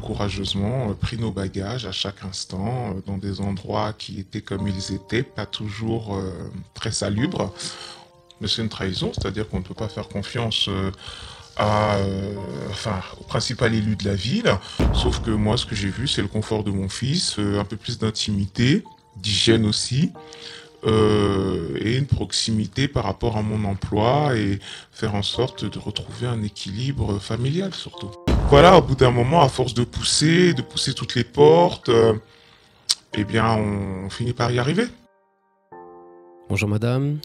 courageusement pris nos bagages à chaque instant dans des endroits qui étaient comme ils étaient, pas toujours très salubres. Mais c'est une trahison, c'est-à-dire qu'on ne peut pas faire confiance au principal élu de la ville. Sauf que moi, ce que j'ai vu, c'est le confort de mon fils, un peu plus d'intimité, d'hygiène aussi, et une proximité par rapport à mon emploi et faire en sorte de retrouver un équilibre familial surtout. Voilà, au bout d'un moment, à force de pousser toutes les portes, eh bien, on finit par y arriver. Bonjour madame,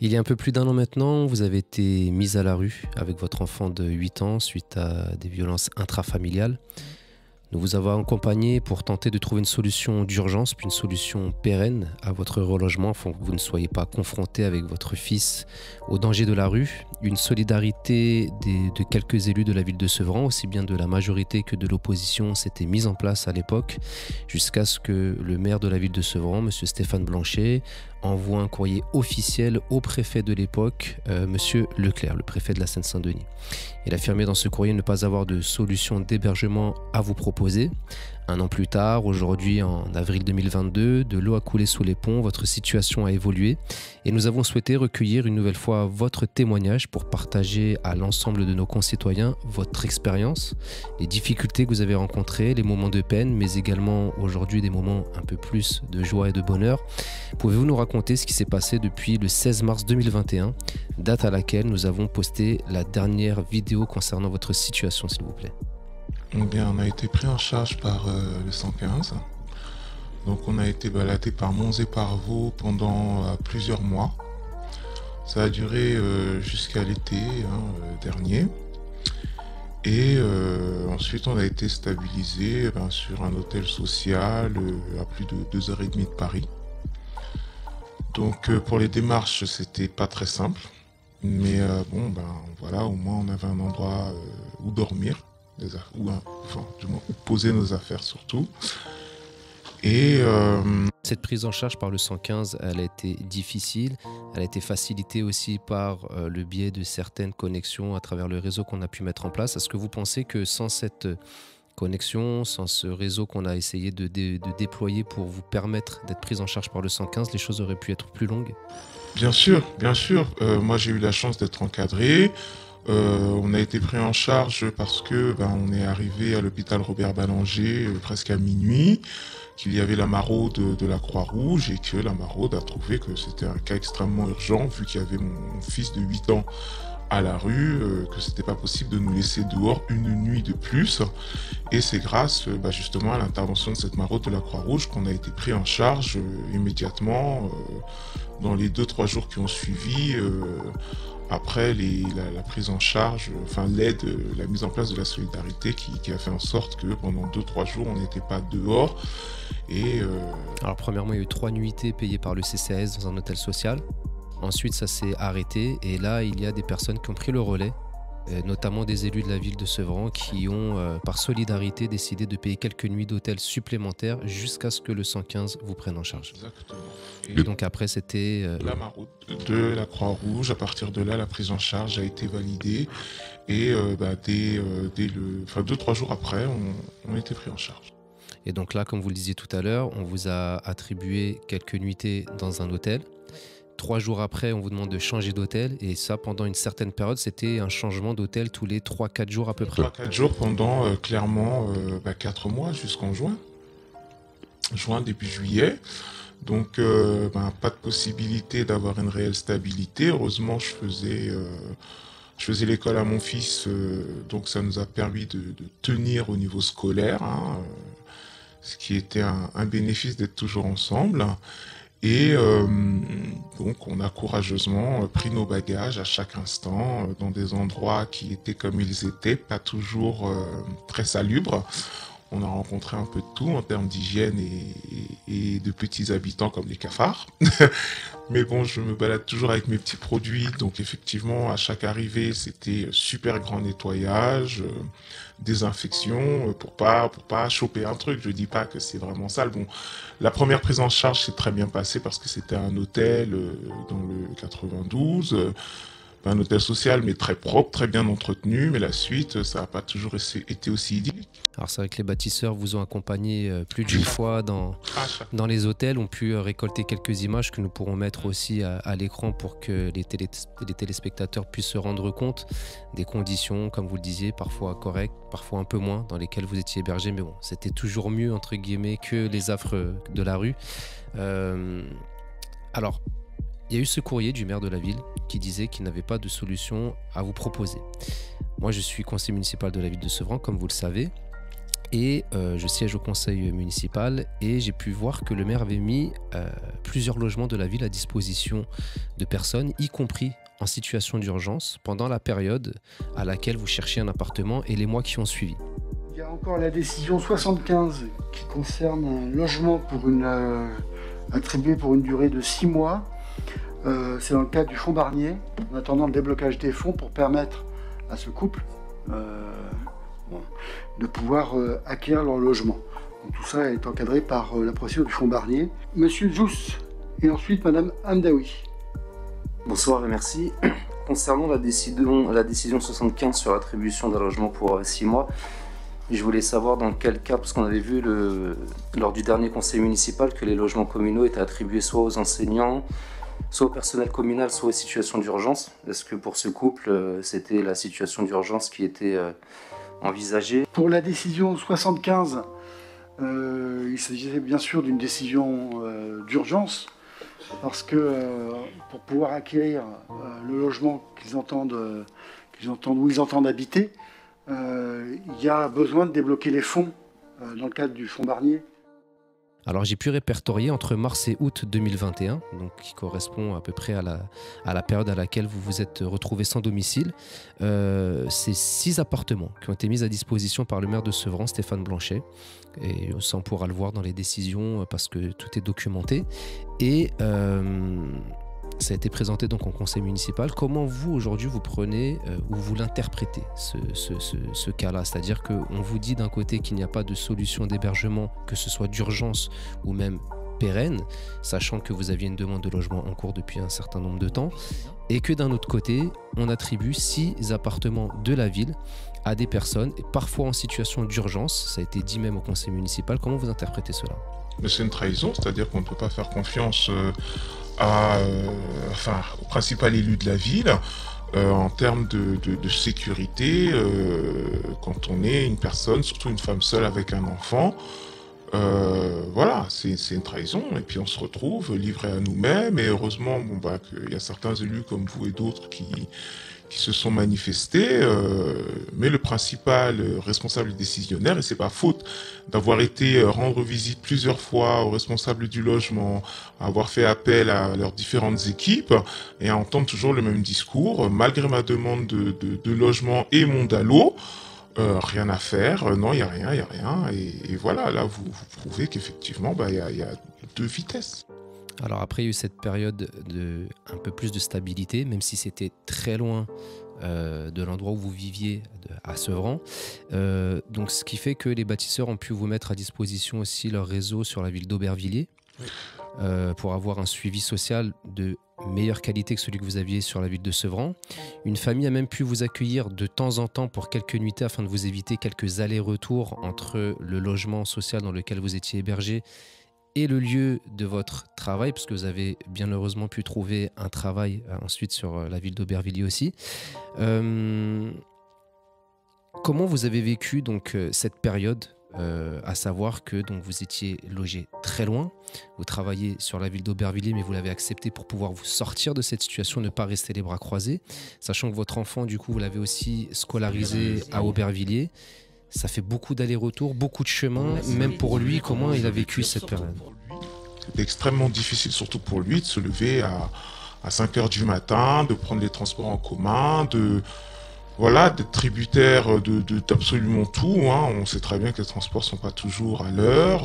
il y a un peu plus d'un an maintenant, vous avez été mise à la rue avec votre enfant de 8 ans suite à des violences intrafamiliales. Nous vous avons accompagné pour tenter de trouver une solution d'urgence, puis une solution pérenne à votre relogement, afin que vous ne soyez pas confronté avec votre fils au danger de la rue. Une solidarité de quelques élus de la ville de Sevran, aussi bien de la majorité que de l'opposition, s'était mise en place à l'époque, jusqu'à ce que le maire de la ville de Sevran, M. Stéphane Blanchet, envoie un courrier officiel au préfet de l'époque, M. Leclerc, le préfet de la Seine-Saint-Denis. Il affirmait dans ce courrier ne pas avoir de solution d'hébergement à vous proposer. Un an plus tard, aujourd'hui en avril 2022, de l'eau a coulé sous les ponts, votre situation a évolué et nous avons souhaité recueillir une nouvelle fois votre témoignage pour partager à l'ensemble de nos concitoyens votre expérience, les difficultés que vous avez rencontrées, les moments de peine, mais également aujourd'hui des moments un peu plus de joie et de bonheur. Pouvez-vous nous raconter ce qui s'est passé depuis le 16 mars 2021, date à laquelle nous avons posté la dernière vidéo concernant votre situation, s'il vous plaît? Eh bien, on a été pris en charge par le 115. Donc, on a été baladé par Monts et par Vaux pendant plusieurs mois. Ça a duré jusqu'à l'été dernier. Et ensuite, on a été stabilisé sur un hôtel social à plus de 2h30 de Paris. Donc, pour les démarches, c'était pas très simple. Mais voilà, au moins, on avait un endroit où dormir. Du moins, poser nos affaires surtout. Et cette prise en charge par le 115, elle a été difficile, elle a été facilitée aussi par le biais de certaines connexions à travers le réseau qu'on a pu mettre en place. Est-ce que vous pensez que sans cette connexion, sans ce réseau qu'on a essayé de déployer pour vous permettre d'être prise en charge par le 115, les choses auraient pu être plus longues? Bien sûr, bien sûr. Moi, j'ai eu la chance d'être encadré. On a été pris en charge parce que on est arrivé à l'hôpital Robert Ballanger presque à minuit, qu'il y avait la maraude de la Croix-Rouge et que la maraude a trouvé que c'était un cas extrêmement urgent vu qu'il y avait mon fils de 8 ans à la rue, que c'était pas possible de nous laisser dehors une nuit de plus. Et c'est grâce justement à l'intervention de cette maraude de la Croix-Rouge qu'on a été pris en charge immédiatement dans les 2-3 jours qui ont suivi. Après la prise en charge, l'aide, la mise en place de la solidarité qui a fait en sorte que pendant 2-3 jours, on n'était pas dehors. Alors premièrement, il y a eu 3 nuitées payées par le CCAS dans un hôtel social. Ensuite, ça s'est arrêté et là, il y a des personnes qui ont pris le relais, notamment des élus de la ville de Sevran qui ont, par solidarité, décidé de payer quelques nuits d'hôtel supplémentaires jusqu'à ce que le 115 vous prenne en charge. Exactement. Et donc après, c'était la maraude de la Croix-Rouge. À partir de là, la prise en charge a été validée et dès 2-3 jours après, on a été pris en charge. Et donc là, comme vous le disiez tout à l'heure, on vous a attribué quelques nuitées dans un hôtel. 3 jours après, on vous demande de changer d'hôtel. Et ça, pendant une certaine période, c'était un changement d'hôtel tous les 3-4 jours à peu près. 3-4 jours pendant clairement 4 mois jusqu'en juin. Début juillet. Donc, pas de possibilité d'avoir une réelle stabilité. Heureusement, je faisais l'école à mon fils. Donc, ça nous a permis de tenir au niveau scolaire. Ce qui était un bénéfice d'être toujours ensemble. Et donc on a courageusement pris nos bagages à chaque instant dans des endroits qui étaient comme ils étaient, pas toujours très salubres. On a rencontré un peu de tout en termes d'hygiène et de petits habitants comme les cafards. Mais bon, je me balade toujours avec mes petits produits. Donc effectivement, à chaque arrivée, c'était super grand nettoyage, désinfection, pour pas choper un truc. Je dis pas que c'est vraiment sale. Bon, la première prise en charge s'est très bien passée parce que c'était un hôtel dans le 92. un hôtel social, mais très propre, très bien entretenu, mais la suite, ça n'a pas toujours été aussi idyllique. Alors c'est vrai que les bâtisseurs vous ont accompagné plus d'une fois dans les hôtels, ont pu récolter quelques images que nous pourrons mettre aussi à l'écran pour que les téléspectateurs puissent se rendre compte des conditions, comme vous le disiez, parfois correctes, parfois un peu moins, dans lesquelles vous étiez hébergés, mais bon, c'était toujours mieux, entre guillemets, que les affres de la rue. Alors, il y a eu ce courrier du maire de la ville qui disait qu'il n'avait pas de solution à vous proposer. Moi, je suis conseiller municipal de la ville de Sevran, comme vous le savez, et je siège au conseil municipal, et j'ai pu voir que le maire avait mis plusieurs logements de la ville à disposition de personnes, y compris en situation d'urgence, pendant la période à laquelle vous cherchiez un appartement et les mois qui ont suivi. Il y a encore la décision 75 qui concerne un logement attribué pour une durée de 6 mois. C'est dans le cadre du fonds Barnier, en attendant le déblocage des fonds pour permettre à ce couple de pouvoir acquérir leur logement. Donc, tout ça est encadré par la procédure du fonds Barnier. Monsieur Jouss et ensuite Madame Hamdaoui. Bonsoir et merci. Concernant la décision 75 sur l'attribution d'un logement pour 6 mois, je voulais savoir dans quel cas, parce qu'on avait vu lors du dernier conseil municipal que les logements communaux étaient attribués soit aux enseignants, soit au personnel communal, soit aux situations d'urgence. Est-ce que pour ce couple, c'était la situation d'urgence qui était envisagée? Pour la décision 75, il s'agissait bien sûr d'une décision d'urgence, parce que pour pouvoir acquérir le logement où ils entendent habiter, il y a besoin de débloquer les fonds dans le cadre du fonds Barnier. Alors j'ai pu répertorier entre mars et août 2021, donc qui correspond à peu près à la période à laquelle vous vous êtes retrouvé sans domicile. C'est 6 appartements qui ont été mis à disposition par le maire de Sevran, Stéphane Blanchet, et ça on pourra le voir dans les décisions parce que tout est documenté. Et ça a été présenté donc en conseil municipal. Comment vous aujourd'hui vous prenez ou vous l'interprétez ce cas-là? C'est-à-dire qu'on vous dit d'un côté qu'il n'y a pas de solution d'hébergement, que ce soit d'urgence ou même pérenne, sachant que vous aviez une demande de logement en cours depuis un certain nombre de temps, et que d'un autre côté, on attribue 6 appartements de la ville à des personnes, et parfois en situation d'urgence, ça a été dit même au conseil municipal. Comment vous interprétez cela? C'est une trahison, c'est-à-dire qu'on ne peut pas faire confiance au principal élu de la ville en termes de sécurité quand on est une personne, surtout une femme seule avec un enfant. Voilà, c'est une trahison, et puis on se retrouve livré à nous-mêmes, et heureusement qu'il y a certains élus comme vous et d'autres qui se sont manifestés, mais le principal responsable décisionnaire, et c'est pas faute d'avoir été rendre visite plusieurs fois aux responsables du logement, avoir fait appel à leurs différentes équipes, et à entendre toujours le même discours, malgré ma demande de logement et mon DALO, rien à faire, non, il n'y a rien, et voilà, là vous prouvez qu'effectivement, il y a 2 vitesses. Alors après, il y a eu cette période de un peu plus de stabilité, même si c'était très loin de l'endroit où vous viviez à Sevran. Donc ce qui fait que les bâtisseurs ont pu vous mettre à disposition aussi leur réseau sur la ville d'Aubervilliers, pour avoir un suivi social de meilleure qualité que celui que vous aviez sur la ville de Sevran. Une famille a même pu vous accueillir de temps en temps pour quelques nuitées afin de vous éviter quelques allers-retours entre le logement social dans lequel vous étiez hébergé et le lieu de votre travail, parce que vous avez bien heureusement pu trouver un travail ensuite sur la ville d'Aubervilliers aussi. Comment vous avez vécu donc cette période, à savoir que donc, vous étiez logé très loin, vous travaillez sur la ville d'Aubervilliers, mais vous l'avez accepté pour pouvoir vous sortir de cette situation, ne pas rester les bras croisés, sachant que votre enfant, du coup, vous l'avez aussi scolarisé à Aubervilliers. Ça fait beaucoup d'allers-retours, beaucoup de chemin, même pour lui. Comment il a vécu cette période? C'est extrêmement difficile, surtout pour lui, de se lever à 5 h du matin, de prendre les transports en commun, d'être tributaire d'absolument tout. On sait très bien que les transports ne sont pas toujours à l'heure.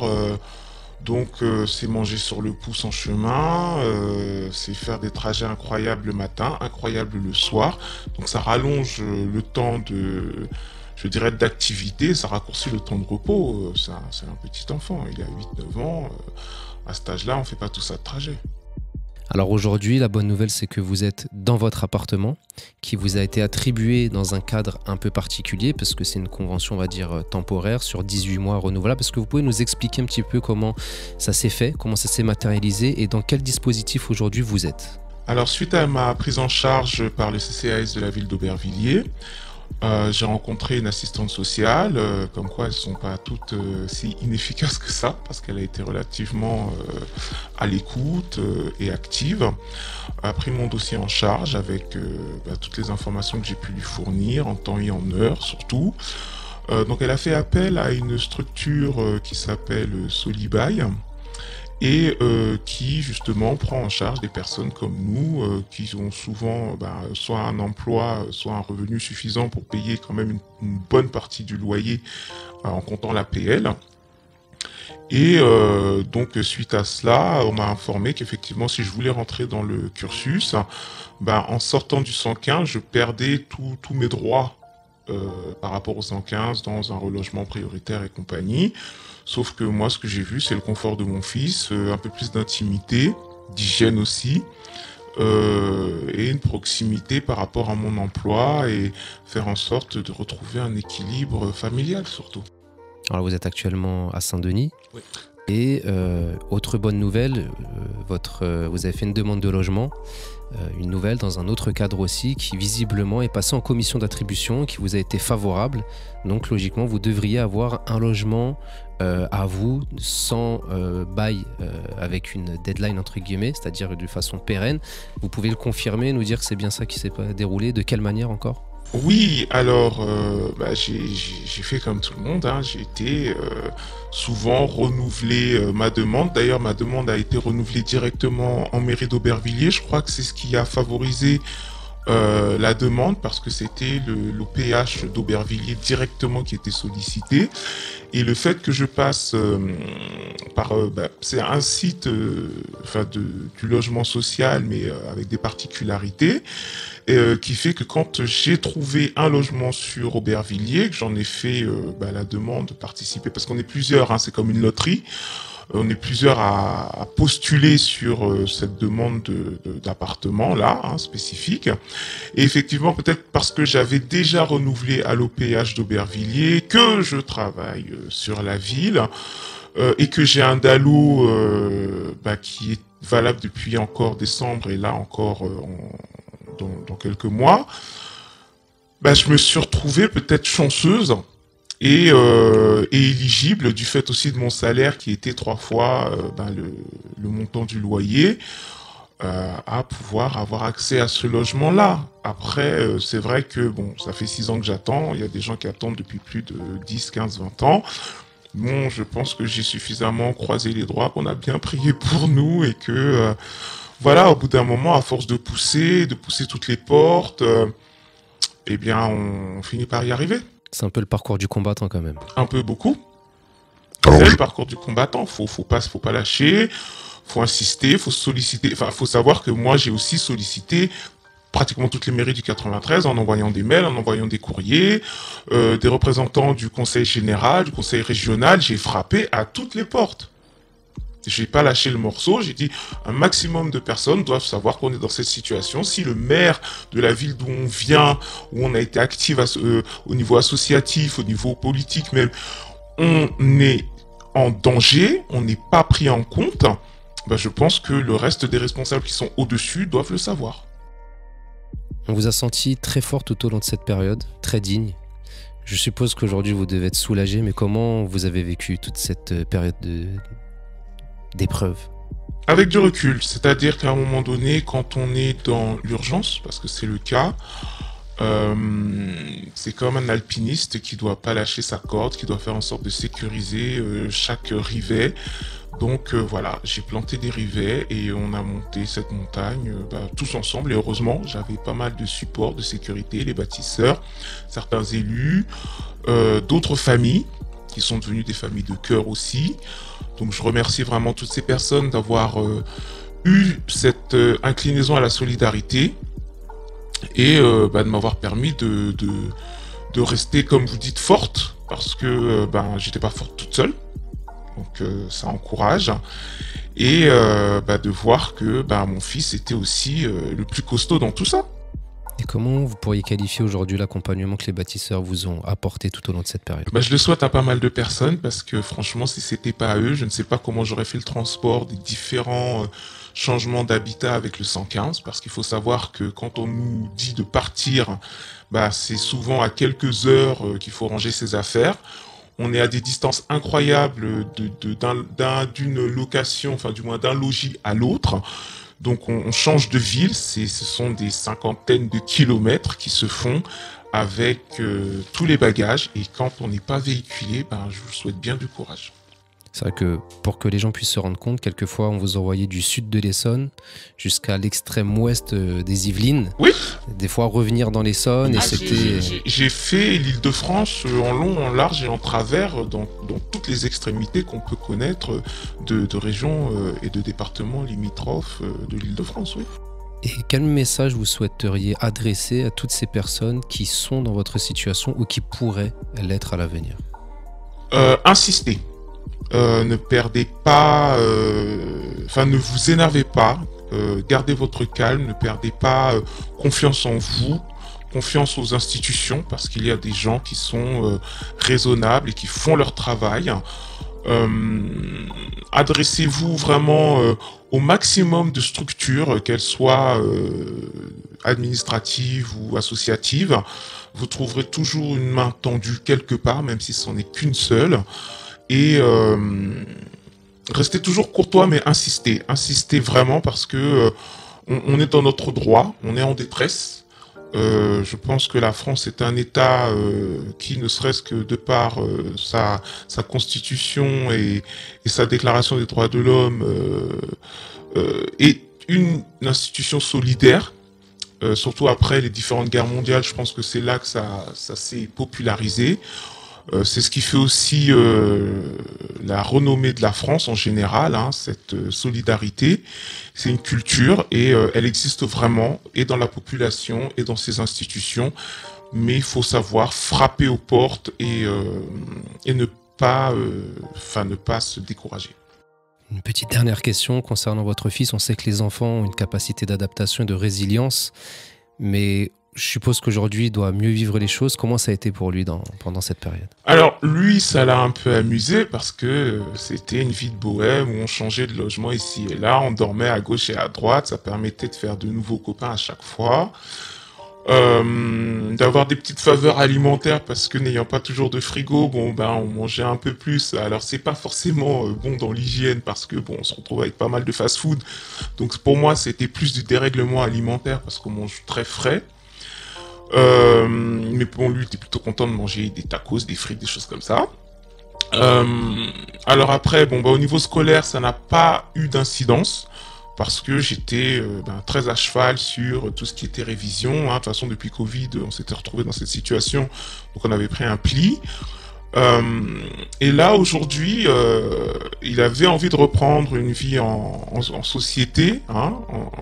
Donc c'est manger sur le pouce en chemin, c'est faire des trajets incroyables le matin, incroyables le soir. Donc ça rallonge le temps d'activité, ça raccourcit le temps de repos. C'est un petit enfant, il a 8-9 ans. À cet âge-là, on ne fait pas tout ça de trajet. Alors aujourd'hui, la bonne nouvelle, c'est que vous êtes dans votre appartement, qui vous a été attribué dans un cadre un peu particulier, parce que c'est une convention, on va dire, temporaire, sur 18 mois renouvelable. Est-ce que vous pouvez nous expliquer un petit peu comment ça s'est fait, comment ça s'est matérialisé, et dans quel dispositif aujourd'hui vous êtes? Alors, suite à ma prise en charge par le CCAS de la ville d'Aubervilliers, j'ai rencontré une assistante sociale, comme quoi elles ne sont pas toutes si inefficaces que ça, parce qu'elle a été relativement à l'écoute et active. A pris mon dossier en charge avec toutes les informations que j'ai pu lui fournir, en temps et en heure surtout. Donc elle a fait appel à une structure qui s'appelle Solibail, et qui justement prend en charge des personnes comme nous qui ont souvent soit un emploi, soit un revenu suffisant pour payer quand même une bonne partie du loyer en comptant l'APL. Et donc suite à cela, on m'a informé qu'effectivement si je voulais rentrer dans le cursus, en sortant du 115, je perdais tous mes droits par rapport au 115 dans un relogement prioritaire et compagnie. Sauf que moi, ce que j'ai vu, c'est le confort de mon fils, un peu plus d'intimité, d'hygiène aussi, et une proximité par rapport à mon emploi et faire en sorte de retrouver un équilibre familial surtout. Alors vous êtes actuellement à Saint-Denis. Oui. Et autre bonne nouvelle, vous avez fait une demande de logement, une nouvelle dans un autre cadre aussi qui visiblement est passé en commission d'attribution, qui vous a été favorable. Donc logiquement, vous devriez avoir un logement à vous sans bail avec une deadline entre guillemets, c'est-à-dire de façon pérenne. Vous pouvez le confirmer, nous dire que c'est bien ça qui s'est déroulé, de quelle manière encore ? Oui, alors j'ai fait comme tout le monde, hein. J'ai été souvent renouvelé ma demande. D'ailleurs, ma demande a été renouvelée directement en mairie d'Aubervilliers. Je crois que c'est ce qui a favorisé la demande parce que c'était l'OPH d'Aubervilliers directement qui était sollicité. Et le fait que je passe par... c'est un site du logement social, mais avec des particularités, qui fait que quand j'ai trouvé un logement sur Aubervilliers, que j'en ai fait la demande de participer, parce qu'on est plusieurs, hein, c'est comme une loterie, on est plusieurs à postuler sur cette demande d'appartement là, hein, spécifique. Et effectivement, peut-être parce que j'avais déjà renouvelé à l'OPH d'Aubervilliers, que je travaille sur la ville et que j'ai un DALO qui est valable depuis encore décembre et là encore dans quelques mois, je me suis retrouvé peut-être chanceuse et éligible du fait aussi de mon salaire qui était 3 fois le montant du loyer à pouvoir avoir accès à ce logement-là. Après, c'est vrai que ça fait 6 ans que j'attends, il y a des gens qui attendent depuis plus de 10, 15, 20 ans. Bon, je pense que j'ai suffisamment croisé les doigts, qu'on a bien prié pour nous et que au bout d'un moment, à force de pousser toutes les portes, on finit par y arriver. C'est un peu le parcours du combattant quand même. Un peu beaucoup. C'est le parcours du combattant. Faut pas lâcher. Faut insister. Faut solliciter. Enfin, faut savoir que moi, j'ai aussi sollicité pratiquement toutes les mairies du 93 en envoyant des mails, en envoyant des courriers, des représentants du conseil général, du conseil régional. J'ai frappé à toutes les portes. J'ai pas lâché le morceau, j'ai dit un maximum de personnes doivent savoir qu'on est dans cette situation. Si le maire de la ville d'où on vient, où on a été actif au niveau associatif, au niveau politique même, on est en danger, on n'est pas pris en compte, je pense que le reste des responsables qui sont au-dessus doivent le savoir. On vous a senti très fort tout au long de cette période, très digne. Je suppose qu'aujourd'hui vous devez être soulagé, mais comment vous avez vécu toute cette période d'épreuve? Avec du recul, c'est-à-dire qu'à un moment donné, quand on est dans l'urgence, parce que c'est le cas, c'est comme un alpiniste qui doit pas lâcher sa corde, qui doit faire en sorte de sécuriser chaque rivet. Donc j'ai planté des rivets et on a monté cette montagne tous ensemble. Et heureusement, j'avais pas mal de support de sécurité, les bâtisseurs, certains élus, d'autres familles qui sont devenues des familles de cœur aussi. Donc je remercie vraiment toutes ces personnes d'avoir eu cette inclinaison à la solidarité et de m'avoir permis de rester, comme vous dites, forte, parce que j'étais pas forte toute seule. Donc ça encourage. et de voir que mon fils était aussi le plus costaud dans tout ça. Et comment vous pourriez qualifier aujourd'hui l'accompagnement que les bâtisseurs vous ont apporté tout au long de cette période? Je le souhaite à pas mal de personnes parce que franchement, si c'était pas eux, je ne sais pas comment j'aurais fait le transport des différents changements d'habitat avec le 115, parce qu'il faut savoir que quand on nous dit de partir, c'est souvent à quelques heures qu'il faut ranger ses affaires. On est à des distances incroyables d'une location, enfin du moins d'un logis à l'autre. Donc on change de ville, ce sont des cinquantaines de kilomètres qui se font avec tous les bagages. Et quand on n'est pas véhiculé, je vous souhaite bien du courage. C'est vrai que pour que les gens puissent se rendre compte, quelquefois on vous envoyait du sud de l'Essonne jusqu'à l'extrême ouest des Yvelines. Oui. Des fois revenir dans l'Essonne et c'était... J'ai fait l'Île-de-France en long, en large et en travers dans toutes les extrémités qu'on peut connaître de régions et de départements limitrophes de l'Île-de-France, oui. Et quel message vous souhaiteriez adresser à toutes ces personnes qui sont dans votre situation ou qui pourraient l'être à l'avenir? Insistez. Ne perdez pas, ne vous énervez pas, gardez votre calme, ne perdez pas confiance en vous, confiance aux institutions, parce qu'il y a des gens qui sont raisonnables et qui font leur travail. Adressez-vous vraiment au maximum de structures, qu'elles soient administratives ou associatives. Vous trouverez toujours une main tendue quelque part, même si ce n'en est qu'une seule. Et restez toujours courtois, mais insistez vraiment, parce que on est dans notre droit, on est en détresse. Je pense que la France est un État qui, ne serait-ce que de par sa constitution et sa déclaration des droits de l'homme, est une institution solidaire. Surtout après les différentes guerres mondiales, je pense que c'est là que ça s'est popularisé. C'est ce qui fait aussi la renommée de la France en général, cette solidarité. C'est une culture et elle existe vraiment et dans la population et dans ses institutions. Mais il faut savoir frapper aux portes et ne pas se décourager. Une petite dernière question concernant votre fils. On sait que les enfants ont une capacité d'adaptation et de résilience, mais je suppose qu'aujourd'hui, il doit mieux vivre les choses. Comment ça a été pour lui pendant cette période? Alors, lui, ça l'a un peu amusé parce que c'était une vie de bohème où on changeait de logement ici et là, on dormait à gauche et à droite, ça permettait de faire de nouveaux copains à chaque fois. D'avoir des petites faveurs alimentaires parce que n'ayant pas toujours de frigo, on mangeait un peu plus. Alors c'est pas forcément bon dans l'hygiène parce que on se retrouve avec pas mal de fast-food. Donc pour moi c'était plus du dérèglement alimentaire parce qu'on mange très frais. Mais bon, lui il était plutôt content de manger des tacos, des frites, des choses comme ça. Alors après, au niveau scolaire, ça n'a pas eu d'incidence. Parce que j'étais très à cheval sur tout ce qui était révision. De toute façon, depuis Covid, on s'était retrouvé dans cette situation. Donc, on avait pris un pli. Et là, aujourd'hui, il avait envie de reprendre une vie en société,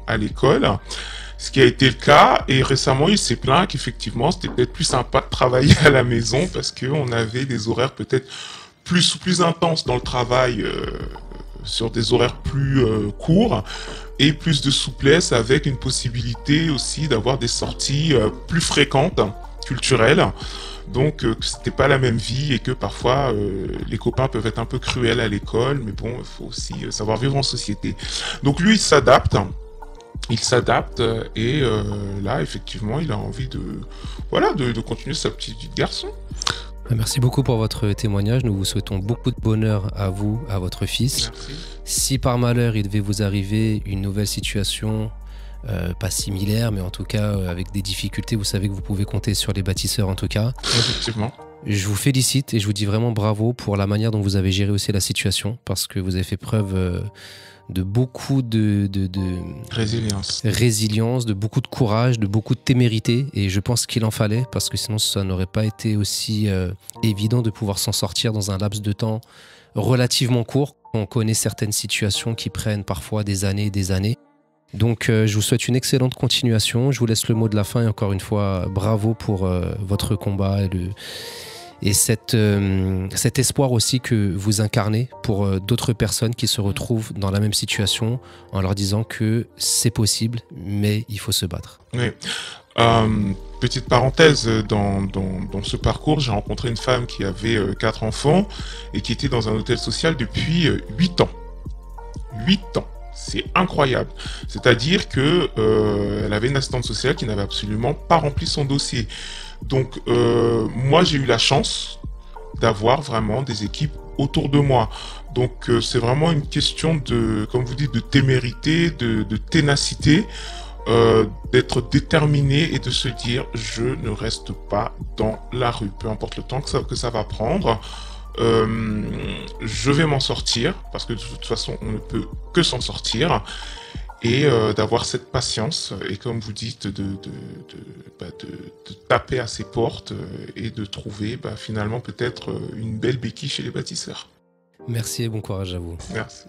à l'école. Ce qui a été le cas. Et récemment, il s'est plaint qu'effectivement, c'était peut-être plus sympa de travailler à la maison parce qu'on avait des horaires peut-être plus intenses dans le travail, sur des horaires plus courts et plus de souplesse avec une possibilité aussi d'avoir des sorties plus fréquentes, culturelles. Donc que c'était pas la même vie et que parfois les copains peuvent être un peu cruels à l'école, mais bon, il faut aussi savoir vivre en société. Donc lui, il s'adapte et là, effectivement, il a envie de continuer sa petite vie de garçon. Merci beaucoup pour votre témoignage. Nous vous souhaitons beaucoup de bonheur à vous, à votre fils. Merci. Si par malheur il devait vous arriver une nouvelle situation, pas similaire, mais en tout cas avec des difficultés, vous savez que vous pouvez compter sur les bâtisseurs en tout cas. Effectivement. Je vous félicite et je vous dis vraiment bravo pour la manière dont vous avez géré aussi la situation, parce que vous avez fait preuve de beaucoup de résilience, de beaucoup de courage, de beaucoup de témérité, et je pense qu'il en fallait, parce que sinon ça n'aurait pas été aussi évident de pouvoir s'en sortir dans un laps de temps relativement court. On connaît certaines situations qui prennent parfois des années et des années. Donc je vous souhaite une excellente continuation. Je vous laisse le mot de la fin et encore une fois bravo pour votre combat et cet espoir aussi que vous incarnez pour d'autres personnes qui se retrouvent dans la même situation en leur disant que c'est possible, mais il faut se battre. Oui. Petite parenthèse, dans ce parcours, j'ai rencontré une femme qui avait 4 enfants et qui était dans un hôtel social depuis 8 ans. 8 ans. C'est incroyable. C'est-à-dire que elle avait une assistante sociale qui n'avait absolument pas rempli son dossier. Donc moi j'ai eu la chance d'avoir vraiment des équipes autour de moi. Donc c'est vraiment une question de, comme vous dites, de témérité, de ténacité, d'être déterminé et de se dire je ne reste pas dans la rue, peu importe le temps que ça va prendre. Je vais m'en sortir parce que de toute façon on ne peut que s'en sortir et d'avoir cette patience et comme vous dites de taper à ses portes et de trouver finalement peut-être une belle béquille chez les bâtisseurs. Merci et bon courage à vous. Merci.